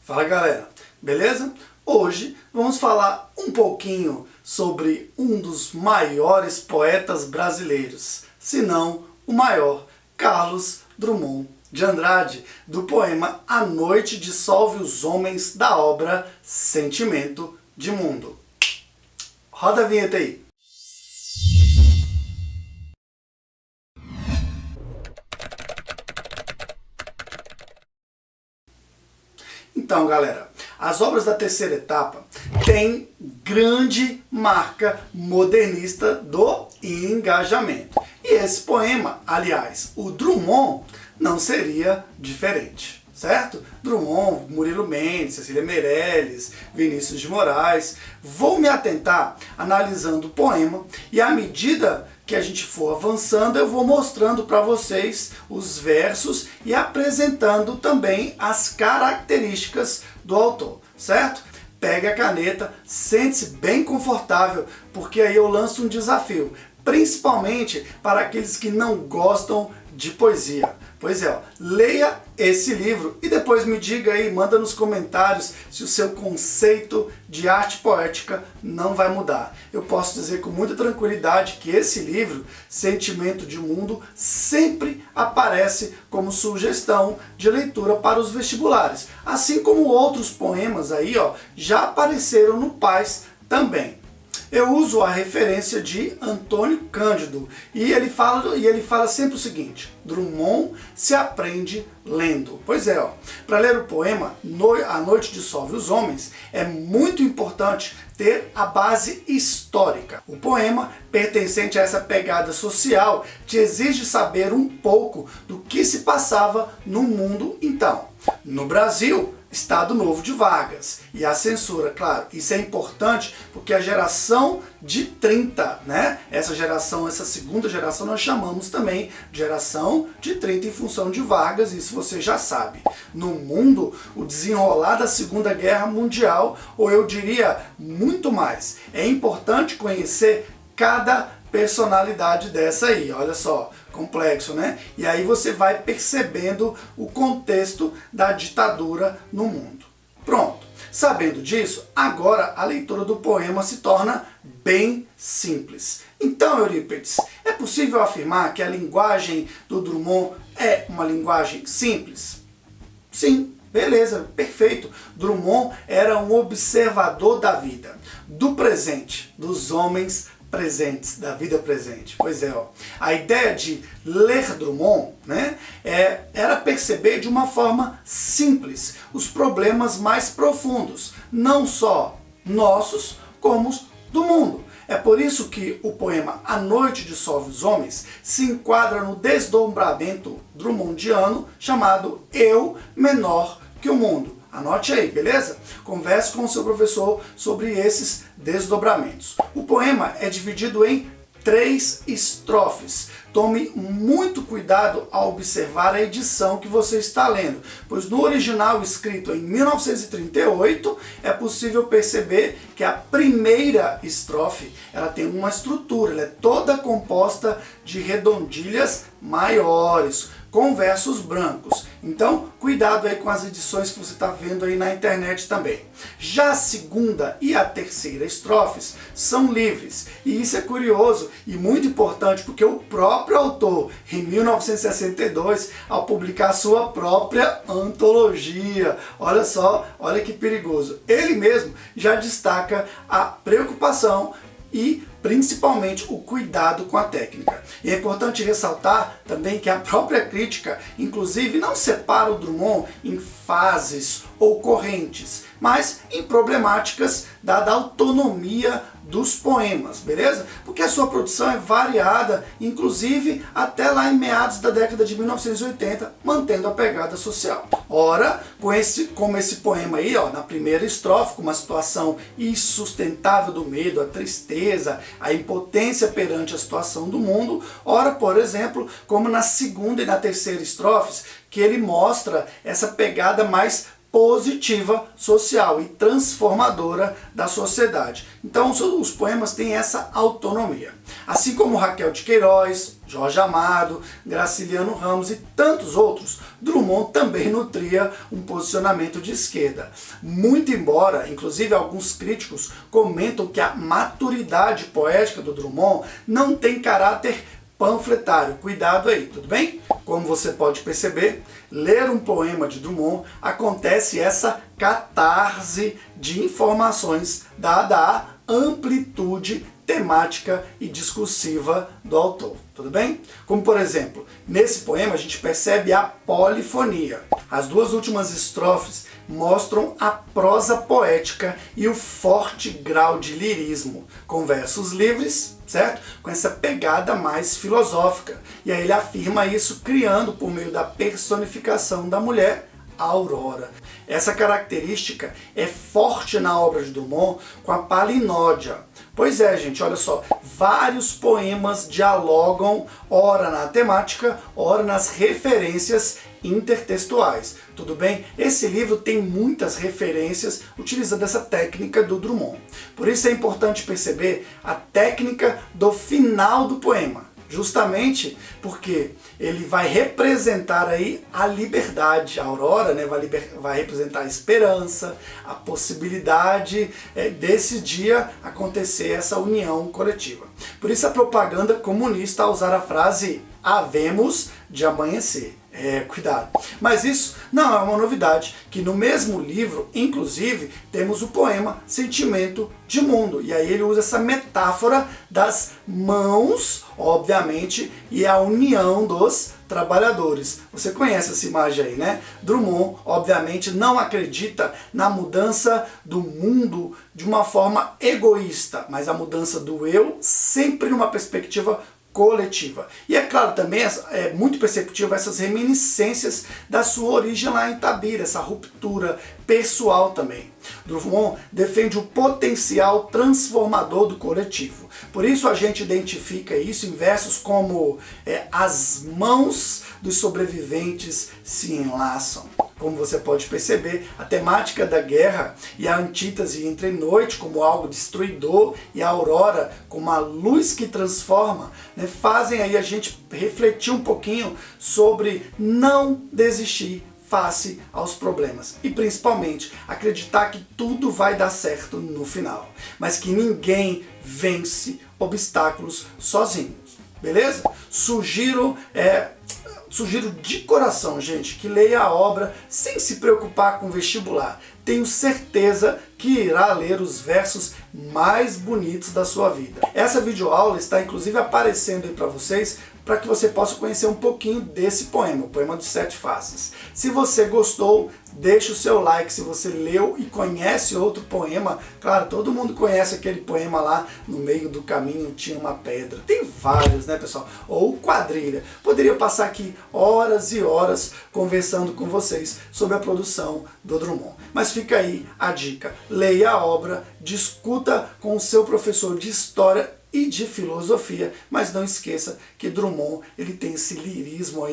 Fala galera, beleza? Hoje vamos falar um pouquinho sobre um dos maiores poetas brasileiros, se não o maior, Carlos Drummond de Andrade, do poema A Noite Dissolve os Homens, da obra Sentimento de Mundo. Roda a vinheta aí. Então, galera, as obras da terceira etapa têm grande marca modernista do engajamento. E esse poema, aliás, o Drummond, não seria diferente, certo? Drummond, Murilo Mendes, Cecília Meirelles, Vinícius de Moraes. Vou me atentar analisando o poema e à medida que a gente for avançando, eu vou mostrando para vocês os versos e apresentando também as características do autor, certo? Pegue a caneta, sente-se bem confortável, porque aí eu lanço um desafio, principalmente para aqueles que não gostam de poesia. Pois é, ó, leia esse livro e depois me diga aí, manda nos comentários se o seu conceito de arte poética não vai mudar. Eu posso dizer com muita tranquilidade que esse livro, Sentimento de Mundo, sempre aparece como sugestão de leitura para os vestibulares. Assim como outros poemas aí, ó, já apareceram no PAS também. Eu uso a referência de Antônio Cândido e ele fala sempre o seguinte: Drummond se aprende lendo. Pois é, ó, para ler o poema A Noite Dissolve os Homens é muito importante ter a base histórica. O poema, pertencente a essa pegada social, te exige saber um pouco do que se passava no mundo então. No Brasil, Estado Novo de Vargas e a censura, claro, isso é importante porque a geração de 30, né? Essa segunda geração nós chamamos também de geração de 30 em função de Vargas, isso você já sabe. No mundo, o desenrolar da Segunda Guerra Mundial, ou eu diria muito mais, é importante conhecer cada personalidade dessa aí, olha só, complexo, né? E aí você vai percebendo o contexto da ditadura no mundo. Pronto, sabendo disso, agora a leitura do poema se torna bem simples. Então, Eurípides, é possível afirmar que a linguagem do Drummond é uma linguagem simples? Sim. Beleza, perfeito. Drummond era um observador da vida, do presente, dos homens presentes, da vida presente. Pois é, ó. A ideia de ler Drummond, né, era perceber de uma forma simples os problemas mais profundos, não só nossos, como os do mundo. É por isso que o poema A Noite Dissolve os Homens se enquadra no desdobramento drummondiano chamado Eu Menor que o Mundo. Anote aí, beleza? Converse com o seu professor sobre esses desdobramentos. O poema é dividido em 3 estrofes. Tome muito cuidado ao observar a edição que você está lendo, pois no original escrito em 1938 é possível perceber que a primeira estrofe ela tem uma estrutura, ela é toda composta de redondilhas maiores, com versos brancos. Então, cuidado aí com as edições que você está vendo aí na internet também. Já a segunda e a terceira estrofes são livres. E isso é curioso e muito importante porque o próprio autor, em 1962, ao publicar sua própria antologia, olha só, olha que perigoso, ele mesmo já destaca a preocupação e principalmente o cuidado com a técnica. E é importante ressaltar também que a própria crítica, inclusive, não separa o Drummond em fases ou correntes, mas em problemáticas dada a autonomia dos poemas, beleza? Porque a sua produção é variada, inclusive até lá em meados da década de 1980, mantendo a pegada social. Ora, como esse poema aí, ó, na primeira estrofe, com uma situação insustentável do medo, a tristeza, a impotência perante a situação do mundo. Ora, por exemplo, como na segunda e na terceira estrofes, que ele mostra essa pegada mais positiva social e transformadora da sociedade. Então os poemas têm essa autonomia. Assim como Raquel de Queiroz, Jorge Amado, Graciliano Ramos e tantos outros, Drummond também nutria um posicionamento de esquerda. Muito embora, inclusive alguns críticos comentam que a maturidade poética do Drummond não tem caráter panfletário. Cuidado aí, tudo bem? Como você pode perceber, ler um poema de Drummond acontece essa catarse de informações dada a amplitude temática e discursiva do autor, tudo bem? Como por exemplo, nesse poema a gente percebe a polifonia. As duas últimas estrofes mostram a prosa poética e o forte grau de lirismo, com versos livres, certo? Com essa pegada mais filosófica. E aí ele afirma isso criando, por meio da personificação da mulher, a aurora. Essa característica é forte na obra de Drummond com a palinódia. Pois é, gente, olha só, vários poemas dialogam ora na temática, ora nas referências intertextuais. Tudo bem? Esse livro tem muitas referências utilizando essa técnica do Drummond. Por isso é importante perceber a técnica do final do poema. Justamente porque ele vai representar aí a liberdade, a aurora, né? vai representar a esperança, a possibilidade desse dia acontecer essa união coletiva. Por isso a propaganda comunista a usar a frase havemos de amanhecer. Cuidado. Mas isso não é uma novidade, que no mesmo livro, inclusive, temos o poema Sentimento de Mundo. E aí ele usa essa metáfora das mãos, obviamente, e a união dos trabalhadores. Você conhece essa imagem aí, né? Drummond, obviamente, não acredita na mudança do mundo de uma forma egoísta, mas a mudança do eu sempre numa perspectiva coletiva. E é claro também, é muito perceptível essas reminiscências da sua origem lá em Itabira, essa ruptura pessoal também. Drummond defende o potencial transformador do coletivo. Por isso a gente identifica isso em versos como as mãos dos sobreviventes se enlaçam. Como você pode perceber, a temática da guerra e a antítese entre noite como algo destruidor e a aurora como a luz que transforma, né, fazem aí a gente refletir um pouquinho sobre não desistir face aos problemas e principalmente acreditar que tudo vai dar certo no final, mas que ninguém vence obstáculos sozinhos, beleza? Sugiro de coração, gente, que leia a obra sem se preocupar com vestibular. Tenho certeza que irá ler os versos mais bonitos da sua vida. Essa videoaula está inclusive aparecendo aí para vocês, para que você possa conhecer um pouquinho desse poema, o poema dos 7 faces. Se você gostou, deixa o seu like. Se você leu e conhece outro poema, claro, todo mundo conhece aquele poema lá, no meio do caminho tinha uma pedra. Tem vários, né, pessoal? Ou Quadrilha. Poderia passar aqui horas e horas conversando com vocês sobre a produção do Drummond. Mas fica aí a dica. Leia a obra, discuta com o seu professor de história e de filosofia, mas não esqueça que Drummond ele tem esse lirismo aí